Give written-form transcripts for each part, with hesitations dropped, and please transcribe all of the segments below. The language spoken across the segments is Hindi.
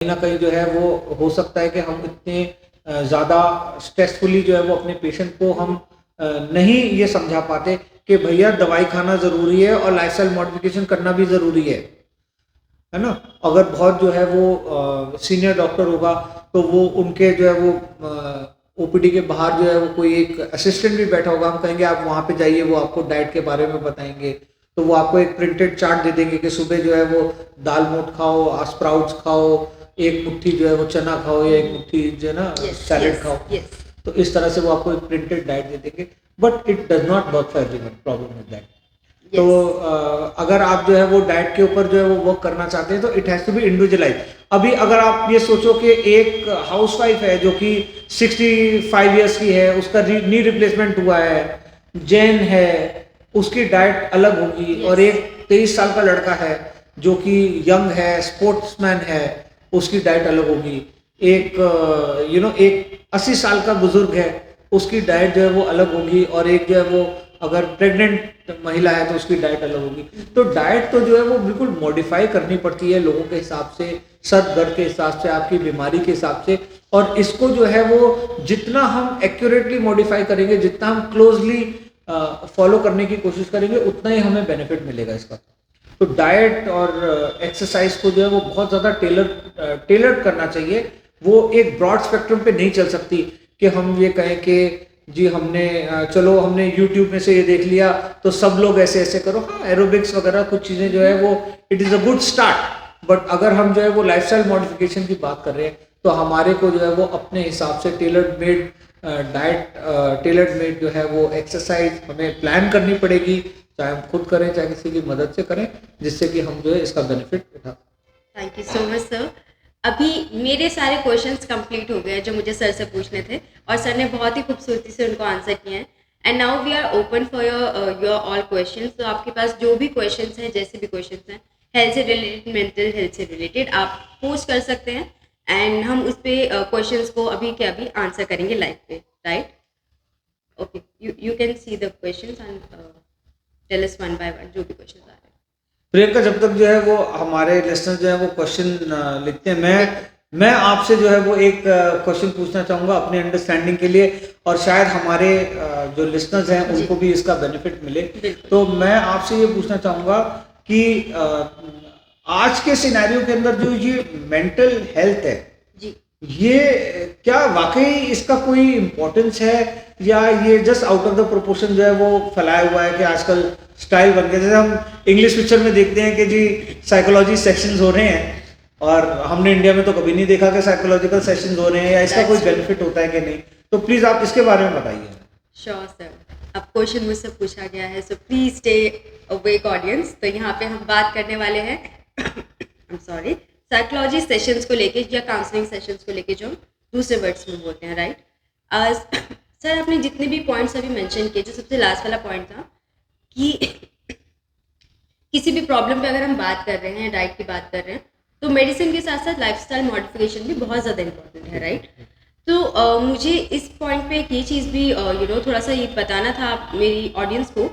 कहीं ना कहीं जो है वो हो सकता है कि हम इतने ज़्यादा स्ट्रेसफुली जो है वो अपने पेशेंट को हम नहीं ये समझा पाते कि भैया दवाई खाना ज़रूरी है और लाइफस्टाइल मॉडिफिकेशन करना भी ज़रूरी है ना। अगर बहुत जो है वो सीनियर डॉक्टर होगा तो वो उनके जो है वो ओपीडी के बाहर जो है वो कोई एक असिस्टेंट भी बैठा होगा, हम कहेंगे आप वहाँ पे जाइए, वो आपको डाइट के बारे में बताएंगे। तो वो आपको एक प्रिंटेड चार्ट दे देंगे कि सुबह जो है वो दाल मोठ खाओ, स्प्राउट्स खाओ, एक मुट्ठी जो है वो चना खाओ या एक मुट्ठी जो है ना सैलेड खाओ। तो इस तरह से वो आपको एक प्रिंटेड डाइट दे देंगे, but it does not work for everyone, problem with that. तो अगर आप जो है वो डाइट के ऊपर जो है वो वर्क करना चाहते हैं तो it has to be individualize. अभी अगर आप ये सोचो कि एक हाउसवाइफ है जो कि 65 ईयर्स की है, उसका नी रिप्लेसमेंट हुआ है, जैन है, उसकी डाइट अलग होगी। और एक 23 साल का लड़का है जो कि यंग है, स्पोर्ट्समैन है, उसकी डाइट अलग होगी। एक एक 80 साल का बुजुर्ग है, उसकी डाइट जो है वो अलग होगी। और एक जो है वो अगर प्रेग्नेंट महिला है तो उसकी डाइट अलग होगी। तो डाइट तो जो है वो बिल्कुल मॉडिफाई करनी पड़ती है लोगों के हिसाब से, सर दर्द के हिसाब से, आपकी बीमारी के हिसाब से। और इसको जो है वो जितना हम एक्यूरेटली मॉडिफाई करेंगे, जितना हम क्लोजली फॉलो करने की कोशिश करेंगे, उतना ही हमें बेनिफिट मिलेगा इसका। तो डाइट और एक्सरसाइज को जो है वो बहुत ज़्यादा टेलर्ड करना चाहिए। वो एक ब्रॉड स्पेक्ट्रम पे नहीं चल सकती कि हम ये कहें कि जी हमने चलो हमने यूट्यूब में से ये देख लिया तो सब लोग ऐसे ऐसे करो। हाँ, एरोबिक्स वगैरह कुछ चीज़ें जो है वो it is a good start, but अगर हम जो है वो लाइफस्टाइल मॉडिफिकेशन की बात कर रहे हैं तो हमारे को जो है वो अपने हिसाब से tailored made diet, tailored made जो है वो एक्सरसाइज हमें प्लान करनी पड़ेगी, चाहे हम खुद करें चाहे किसी की मदद से करें, जिससे कि हम जो है इसका बेनिफिट उठा। Thank you so much sir. अभी मेरे सारे क्वेश्चंस कंप्लीट हो गए जो मुझे सर से पूछने थे, और सर ने बहुत ही खूबसूरती से उनको आंसर किए हैं। And now we are open for your all questions. तो आपके पास जो भी क्वेश्चंस हैं, जैसे भी क्वेश्चंस हैं, हेल्थ से रिलेटेड, मेंटल हेल्थ से रिलेटेड, आप पोस्ट कर सकते हैं। एंड हम उस पर क्वेश्चंस को अभी के अभी आंसर करेंगे लाइव पे, right? Okay, you can see the questions and tell us one by one जो भी क्वेश्चंस आ रहे हैं। प्रियंका, जब तक जो है वो हमारे लिसनर जो है वो क्वेश्चन लिखते हैं, मैं आपसे जो है वो एक क्वेश्चन पूछना चाहूँगा अपने अंडरस्टैंडिंग के लिए, और शायद हमारे जो लिसनर्स हैं उनको भी इसका बेनिफिट मिले। तो मैं आपसे ये पूछना चाहूँगा कि आज के सिनेरियो के अंदर जो ये मेंटल हेल्थ है जी, ये क्या वाकई इसका कोई इम्पोर्टेंस है, या ये just out of the proportion जो है वो फैलाया हुआ है कि आजकल स्टाइल बन गया। जैसे हम इंग्लिश पिक्चर में देखते हैं कि जी साइकोलॉजी सेशंस हो रहे हैं, और हमने इंडिया में तो कभी नहीं देखा कि साइकोलॉजिकल सेशंस हो रहे हैं, या इसका कोई बेनिफिट होता है कि नहीं। तो प्लीज़ आप इसके बारे में बताइए। Sure sir. अब क्वेश्चन मुझसे पूछा गया है, so please stay awake audience. तो यहाँ पे हम बात करने वाले हैं I am sorry, psychology sessions को लेके या काउंसलिंग सेशंस को लेके, जो हम दूसरे वर्ड्स में बोलते हैं, राइट? सर आपने जितने भी पॉइंट्स अभी मेंशन किए, जो सबसे लास्ट वाला पॉइंट था कि किसी भी प्रॉब्लम पे अगर हम बात कर रहे हैं, डाइट की बात कर रहे हैं, तो मेडिसिन के साथ साथ लाइफस्टाइल मॉडिफिकेशन भी बहुत ज़्यादा इंपॉर्टेंट है, राइट? तो मुझे इस पॉइंट पे एक ये चीज़ भी थोड़ा सा ये बताना था मेरी ऑडियंस को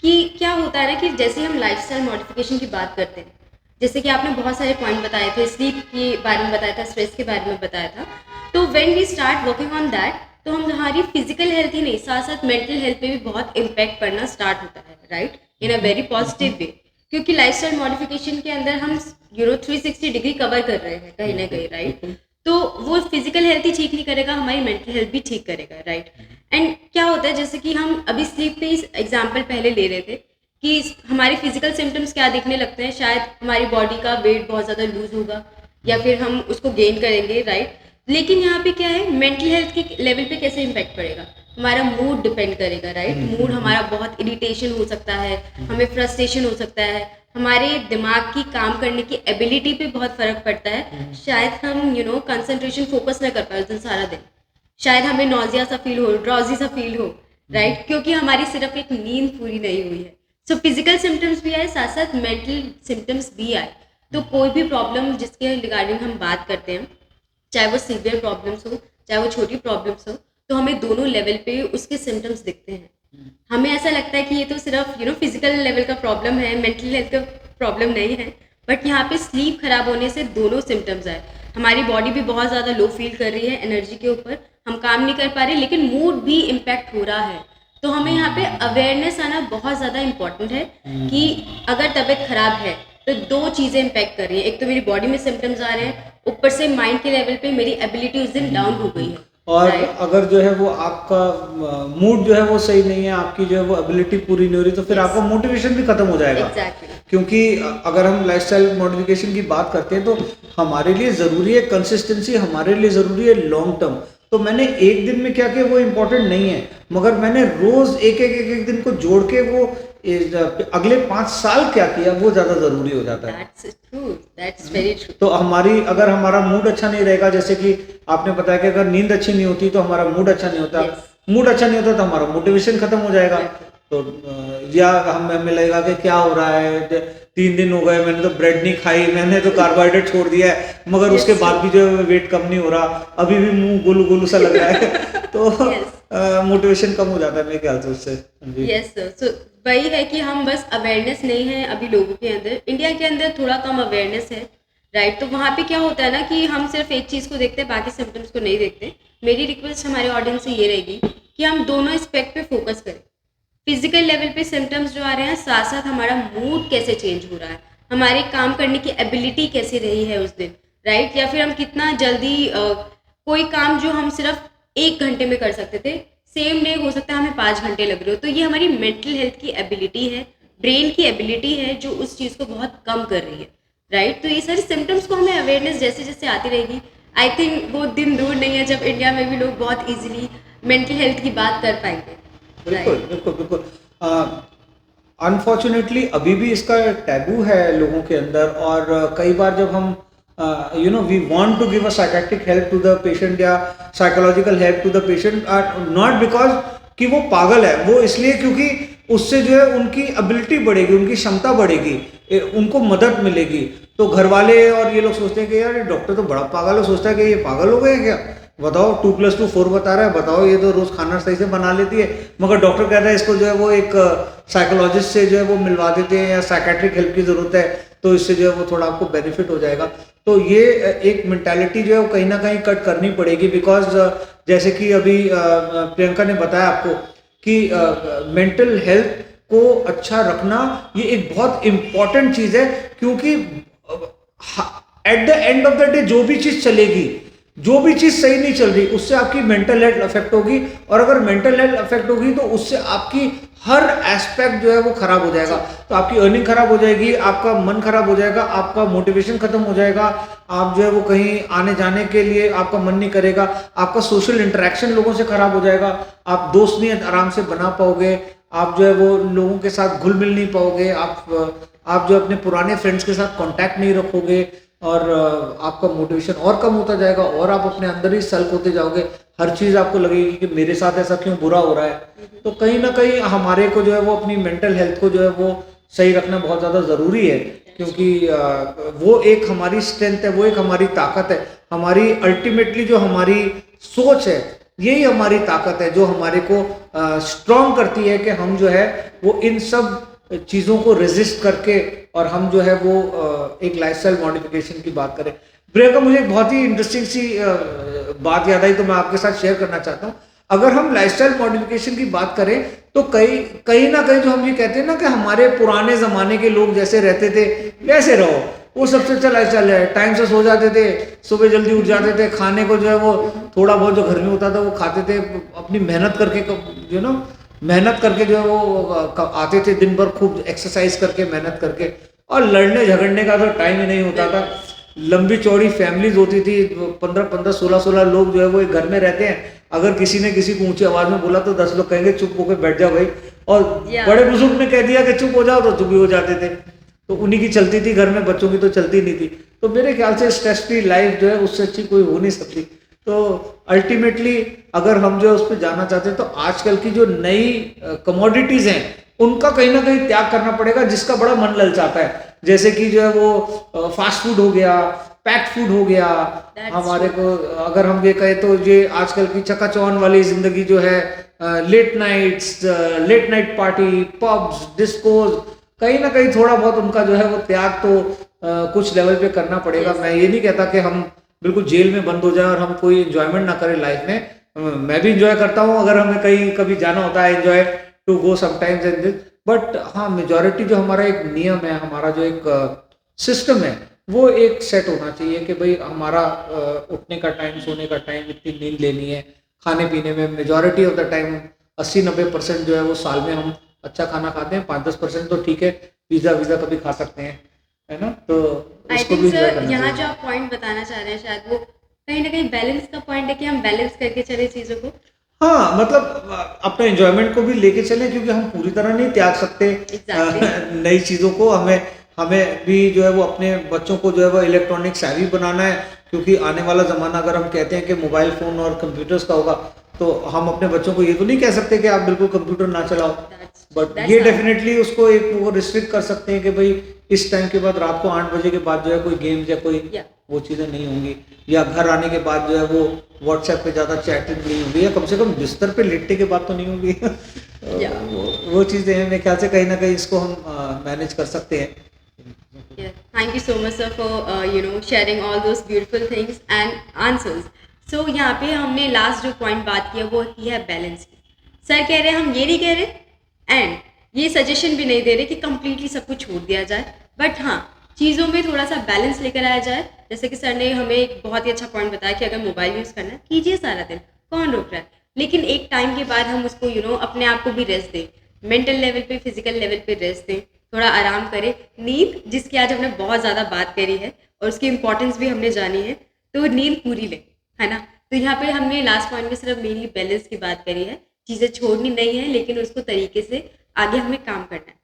कि क्या होता है ना कि जैसे हम लाइफस्टाइल मॉडिफिकेशन की बात करते हैं, जैसे कि आपने बहुत सारे पॉइंट बताए थे, स्लीप के बारे में बताया था, स्ट्रेस के बारे में बताया था। तो when we start working on that, तो हम हमारी फिजिकल हेल्थ ही नहीं, साथ साथ मेंटल हेल्थ पे भी बहुत इम्पैक्ट पड़ना स्टार्ट होता है, right? In a very positive way. क्योंकि लाइफस्टाइल मॉडिफिकेशन के अंदर हम 360 डिग्री कवर कर रहे हैं कहीं ना कहीं, राइट? तो वो फिजिकल हेल्थ ही ठीक नहीं करेगा, हमारी मेंटल हेल्थ भी ठीक करेगा, राइट? एंड क्या होता है, जैसे कि हम अभी स्लीप पे ही एग्जाम्पल पहले ले रहे थे कि हमारे फिजिकल सिम्टम्स क्या दिखने लगते हैं, शायद हमारी बॉडी का वेट बहुत ज़्यादा लूज होगा या फिर हम उसको गेन करेंगे, राइट? लेकिन यहाँ पे क्या है, मेंटल हेल्थ के लेवल पे कैसे इम्पैक्ट पड़ेगा, हमारा मूड डिपेंड करेगा, राइट? मूड हमारा बहुत इरिटेशन हो सकता है, हमें फ्रस्ट्रेशन हो सकता है, हमारे दिमाग की काम करने की एबिलिटी पे बहुत फर्क पड़ता है। शायद हम कंसंट्रेशन फोकस ना कर पाए उस दिन सारा दिन, शायद हमें नॉजिया सा फील हो, ड्रॉजी सा फील हो, राइट? क्योंकि हमारी सिर्फ एक नींद पूरी नहीं हुई है। सो फिजिकल सिम्टम्स भी आए, साथ साथ मेंटल सिम्टम्स भी आए। तो कोई भी प्रॉब्लम जिसके रिगार्डिंग हम बात करते हैं, चाहे वो सीवियर प्रॉब्लम्स हो चाहे वो छोटी प्रॉब्लम्स हो, तो हमें दोनों लेवल पे उसके सिम्टम्स दिखते हैं। हमें ऐसा लगता है कि ये तो सिर्फ फिजिकल लेवल का प्रॉब्लम है, मेंटल हेल्थ का प्रॉब्लम नहीं है, बट यहाँ पे स्लीप खराब होने से दोनों सिम्टम्स आए। हमारी बॉडी भी बहुत ज़्यादा लो फील कर रही है एनर्जी के ऊपर, हम काम नहीं कर पा रहे, लेकिन मूड भी इम्पैक्ट हो रहा है। तो हमें यहाँ पे अवेयरनेस आना बहुत ज़्यादा इम्पॉर्टेंट है कि अगर तबीयत खराब है तो दो चीज़ें इम्पैक्ट कर रही हैं। एक तो मेरी बॉडी में सिम्टम्स आ रहे हैं, ऊपर से माइंड के लेवल पे मेरी एबिलिटी उस दिन डाउन हो गई है। और राइट, अगर जो है वो आपका मूड जो है वो सही नहीं है, आपकी जो है वो एबिलिटी पूरी नहीं हो रही, तो फिर Yes. आपका मोटिवेशन भी खत्म हो जाएगा। एग्जैक्टली, क्योंकि अगर हम लाइफस्टाइल मॉडिफिकेशन की बात करते हैं तो हमारे लिए ज़रूरी है कंसिस्टेंसी, हमारे लिए ज़रूरी है लॉन्ग टर्म। तो मैंने एक दिन में क्या किया वो इम्पोर्टेंट नहीं है, मगर मैंने रोज़ एक दिन को जोड़ के वो अगले 5 साल क्या किया वो ज़्यादा ज़रूरी हो जाता है। That's true, that's very true. तो अगर हमारा मूड अच्छा नहीं रहेगा, जैसे कि आपने बताया कि अगर नींद अच्छी नहीं होती तो हमारा मूड अच्छा नहीं होता, Yes. मूड अच्छा नहीं होता तो हमारा मोटिवेशन खत्म हो जाएगा। Exactly. तो या हमें लगेगा कि क्या हो रहा है, 3 दिन हो गए मैंने तो ब्रेड नहीं खाई, मैंने तो कार्बोहाइड्रेट छोड़ दिया है, मगर Yes. उसके बाद भी जो है वेट कम नहीं हो रहा, अभी भी मुंह गुलू गुलू सा लग रहा है तो Yes. मोटिवेशन कम हो जाता है मेरे ख्याल से उससे। जी। यस सर, सो वही है कि हम बस अवेयरनेस नहीं है अभी लोगों के अंदर, इंडिया के अंदर थोड़ा कम अवेयरनेस है। राइट, तो वहाँ पे क्या होता है ना कि हम सिर्फ एक चीज़ को देखते हैं, बाकी सिम्टम्स को नहीं देखते। मेरी रिक्वेस्ट हमारे ऑडियंस से ये रहेगी कि हम दोनों एस्पेक्ट पे फोकस करें। फिजिकल लेवल पे सिम्टम्स जो आ रहे हैं, साथ साथ हमारा मूड कैसे चेंज हो रहा है, हमारे काम करने की एबिलिटी कैसी रही है उस दिन। राइट, या फिर हम कितना जल्दी कोई काम जो हम सिर्फ 1 घंटे में कर सकते थे, सेम डे हो सकता है हमें 5 घंटे लग रहे हो। तो ये हमारी मेंटल हेल्थ की एबिलिटी है, ब्रेन की एबिलिटी है, जो उस चीज़ को बहुत कम कर रही है। राइट, तो ये सारी सिम्टम्स को हमें अवेयरनेस जैसे जैसे आती रहेगी, आई थिंक वो दिन दूर नहीं है जब इंडिया में भी लोग बहुत इजीली मेंटल हेल्थ की बात कर पाएंगे। बिल्कुल बिल्कुल बिल्कुल। अनफॉर्चुनेटली अभी भी इसका टैबू है लोगों के अंदर, और कई बार जब हम we want to give a psychiatric help to the patient या psychological help to the patient, not because कि वो पागल है, वो इसलिए क्योंकि उससे जो है उनकी एबिलिटी बढ़ेगी, उनकी क्षमता बढ़ेगी, उनको मदद मिलेगी। तो घर वाले और ये लोग सोचते हैं कि यार ये डॉक्टर तो बड़ा पागल है, सोचता है कि ये पागल हो गए हैं क्या, बताओ 2+2 4 बता रहा है, बताओ ये तो रोज खाना सही से बना लेती है, मगर डॉक्टर कहता है इसको जो है वो एक साइकोलॉजिस्ट से जो है वो मिलवा देते हैं, या साइकेट्रिक हेल्प की ज़रूरत है तो इससे जो है वो थोड़ा आपको बेनिफिट हो जाएगा। तो ये एक मेंटालिटी जो है वो कहीं ना कहीं कट करनी पड़ेगी, बिकॉज जैसे कि अभी प्रियंका ने बताया आपको कि मेंटल हेल्थ को अच्छा रखना ये एक बहुत इम्पॉर्टेंट चीज़ है, क्योंकि at the end of the day जो भी चीज़ चलेगी, जो भी चीज़ सही नहीं चल रही, उससे आपकी मेंटल हेल्थ अफेक्ट होगी, और अगर मेंटल हेल्थ अफेक्ट होगी तो उससे आपकी हर एस्पेक्ट जो है वो खराब हो जाएगा। तो आपकी अर्निंग खराब हो जाएगी, आपका मन खराब हो जाएगा, आपका मोटिवेशन खत्म हो जाएगा, आप जो है वो कहीं आने जाने के लिए आपका मन नहीं करेगा, आपका सोशल इंटरेक्शन लोगों से खराब हो जाएगा, आप दोस्त नहीं आराम से बना पाओगे, आप जो है वो लोगों के साथ घुल मिल नहीं पाओगे, आप जो अपने पुराने फ्रेंड्स के साथ कांटेक्ट नहीं रखोगे, और आपका मोटिवेशन और कम होता जाएगा, और आप अपने अंदर ही सल्क होते जाओगे, हर चीज़ आपको लगेगी कि मेरे साथ ऐसा क्यों बुरा हो रहा है। तो कहीं ना कहीं हमारे को जो है वो अपनी मेंटल हेल्थ को जो है वो सही रखना बहुत ज़्यादा ज़रूरी है, क्योंकि वो एक हमारी स्ट्रेंथ है, वो एक हमारी ताकत है, हमारी अल्टीमेटली जो हमारी सोच है यही हमारी ताकत है, जो हमारे को स्ट्रॉन्ग करती है कि हम जो है वो इन सब चीज़ों को रेजिस्ट करके और हम जो है वो एक लाइफस्टाइल मॉडिफिकेशन की बात करें। प्रियंका, मुझे एक बहुत ही इंटरेस्टिंग सी बात याद आई, तो मैं आपके साथ शेयर करना चाहता हूँ। अगर हम लाइफस्टाइल मॉडिफिकेशन की बात करें तो कहीं ना कहीं जो हम ये कहते हैं ना कि हमारे पुराने ज़माने के लोग जैसे रहते थे वैसे रहो, वो सबसे अच्छा लाइफस्टाइल है। टाइम से सो जाते थे, सुबह जल्दी उठ जाते थे, खाने को जो है वो थोड़ा बहुत जो घर में होता था वो खाते थे, अपनी मेहनत करके मेहनत करके जो है वो आते थे, दिन भर खूब एक्सरसाइज करके मेहनत करके, और लड़ने झगड़ने का तो टाइम ही नहीं होता था। लंबी चौड़ी फैमिलीज होती थी, 15-15 16-16 लोग जो है वो एक घर में रहते हैं। अगर किसी ने किसी को ऊंची आवाज में बोला तो 10 लोग कहेंगे चुप होकर बैठ जाओ भाई, और बड़े बुजुर्ग ने कह दिया कि चुप हो जाओ तो चुप ही हो जाते थे। तो उन्हीं की चलती थी घर में, बच्चों की तो चलती नहीं थी। तो मेरे ख्याल से स्ट्रेस फ्री लाइफ जो है उससे अच्छी कोई हो नहीं सकती। तो अल्टीमेटली अगर हम जो है उस पर जाना चाहते हैं तो आजकल की जो नई कमोडिटीज हैं उनका कहीं ना कहीं त्याग करना पड़ेगा, जिसका बड़ा मन ललचाता है, जैसे कि जो है वो फास्ट फूड हो गया, पैक्ड फूड हो गया। हमारे को अगर हम ये कहें तो ये आजकल की चकाचौंध वाली जिंदगी जो है, late night party, pubs, discos, कहीं ना कहीं थोड़ा बहुत उनका जो है वो त्याग तो कुछ लेवल पे करना पड़ेगा। मैं ये नहीं कहता कि हम बिल्कुल जेल में बंद हो जाए और हम कोई एंजॉयमेंट ना करें लाइफ में। मैं भी एंजॉय करता हूँ अगर हमें कहीं कभी जाना होता है, enjoy to go sometimes and this, but हाँ मेजॉरिटी जो हमारा एक नियम है, हमारा जो एक सिस्टम है, वो एक सेट होना चाहिए कि भाई हमारा उठने का टाइम, सोने का टाइम, इतनी नींद लेनी है। खाने पीने में मेजॉरिटी ऑफ द टाइम 80-90% जो है वो साल में हम अच्छा खाना खाते हैं, 5-10% तो ठीक है, पिज़्ज़ा वीज़ा कभी खा सकते हैं, है ना? तो आई इसको थिंक भी एंजॉय सर करना यहाँ चाहिए। जो आप पॉइंट बताना चाह रहे हैं शायद वो कहीं ना कहीं बैलेंस का पॉइंट है कि हम बैलेंस करके चले चीज़ों को। हाँ, मतलब अपने एन्जॉयमेंट को भी लेके चलें, क्योंकि हम पूरी तरह नहीं त्याग सकते एग्जैक्टली। नई चीज़ों को। हमें हमें भी जो है वो अपने बच्चों को जो है वो इलेक्ट्रॉनिक savvy बनाना है, क्योंकि आने वाला ज़माना अगर हम कहते हैं कि मोबाइल फ़ोन और कंप्यूटर्स का होगा, तो हम अपने बच्चों को ये तो नहीं कह सकते कि आप बिल्कुल कंप्यूटर ना चलाओ। दैट्स बट दैट्स ये हार्ड। डेफ़िनेटली उसको एक वो रिस्ट्रिक्ट कर सकते हैं कि भई इस टाइम के बाद, रात को 8 बजे के बाद जो है कोई गेम्स या कोई या वो चीज़ें नहीं होंगी, या घर आने के बाद जो है वो व्हाट्सएप पे ज़्यादा चैटिंग नहीं होगी, या कम से कम बिस्तर पे लेटने के बाद तो नहीं होगी। या वो चीज़ें हैं, मेरे ख्याल से कहीं ना कहीं इसको हम मैनेज कर सकते हैं। Yeah, thank you so much, sir, for sharing all those beautiful things and answers. So यहाँ पे हमने लास्ट जो पॉइंट बात किया वो की है बैलेंस की। सर कह रहे हैं हम ये नहीं कह रहे एंड ये सजेशन भी नहीं दे रहे कि कम्प्लीटली सब कुछ छोड़ दिया जाए, बट हाँ चीज़ों में थोड़ा सा बैलेंस लेकर आया जाए। जैसे कि सर ने हमें एक बहुत ही अच्छा पॉइंट बताया कि अगर मोबाइल यूज़ करना है कीजिए सारा दिन, कौन रोक रहा है, लेकिन एक टाइम के बाद हम उसको अपने आप को भी रेस्ट दें, मेंटल लेवल पे, फिजिकल लेवल पे रेस्ट दें, थोड़ा आराम करें। नींद जिसकी आज हमने बहुत ज़्यादा बात करी है और उसकी इंपॉर्टेंस भी हमने जानी है, तो नींद पूरी लें, है ना? तो यहाँ पे हमने लास्ट पॉइंट में सिर्फ मेनली बैलेंस की बात करी है, चीज़ें छोड़नी नहीं है लेकिन उसको तरीके से आगे हमें काम करना है।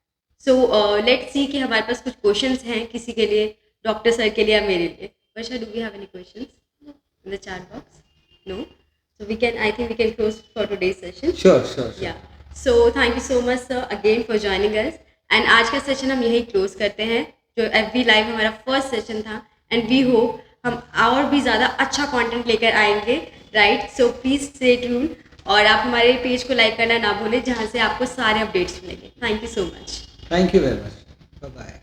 सो लेट्स सी कि हमारे पास कुछ क्वेश्चंस हैं किसी के लिए, डॉक्टर सर के लिए या मेरे लिए। Varsha, do we have any questions in the chat box? No? So I think we can close for today's session. Sure. Yeah. So thank you so much sir again for joining us. And आज का सेशन हम यही क्लोज करते हैं, जो FB लाइव हमारा फर्स्ट सेशन था, एंड वी होप हम और भी ज़्यादा अच्छा कंटेंट लेकर आएंगे, right? So please stay tune और आप हमारे पेज को लाइक करना ना भूलें, जहाँ से आपको सारे अपडेट्स मिलेंगे। Thank you so much. Thank you very much. Bye bye.